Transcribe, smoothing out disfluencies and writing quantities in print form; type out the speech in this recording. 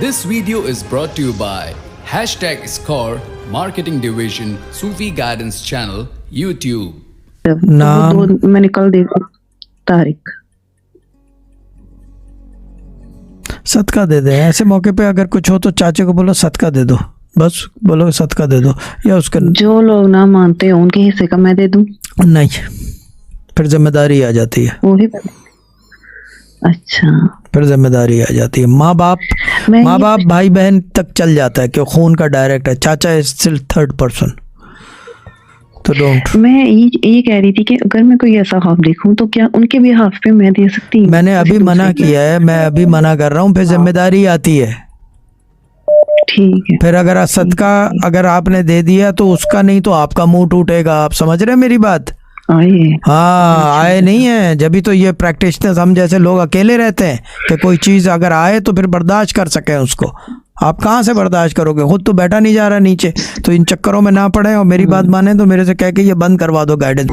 This video is brought to you by #Score Marketing Division Sufi Guidance Channel YouTube. नाम वो दो मैं निकल दे तारिक। सदका दे दे। ऐसे मौके पे अगर कुछ हो तो चाचे को बोलो सदका दे दो, बस बोलो सदका दे दो, या उसका जो लोग ना मानते हैं उनके हिस्से का मैं दे दूं? नहीं, फिर जिम्मेदारी आ जाती है। वो ही अच्छा, फिर जिम्मेदारी आ जाती है। माँ बाप भाई बहन तक चल जाता है कि खून का डायरेक्ट है, चाचा इज स्टिल थर्ड पर्सन, तो डोंट। मैं ये कह रही थी कि अगर मैं कोई ऐसा ख्वाब देखूं तो क्या उनके भी हाफ पे मैं दे सकती हूँ? मैंने अभी मना किया है, मैं अभी मना कर रहा हूँ, फिर जिम्मेदारी आती है। ठीक है। फिर अगर सदका अगर आपने दे दिया तो उसका नहीं तो आपका मुंह टूटेगा। आप समझ रहे हैं मेरी बात? आए हाँ, आए नहीं है जब भी तो ये प्रैक्टिशनर्स हम जैसे लोग अकेले रहते हैं कि कोई चीज़ अगर आए तो फिर बर्दाश्त कर सकें उसको। आप कहाँ से बर्दाश्त करोगे? खुद तो बैठा नहीं जा रहा नीचे, तो इन चक्करों में ना पड़े और मेरी बात माने तो मेरे से कह के ये बंद करवा दो गाइडेंस।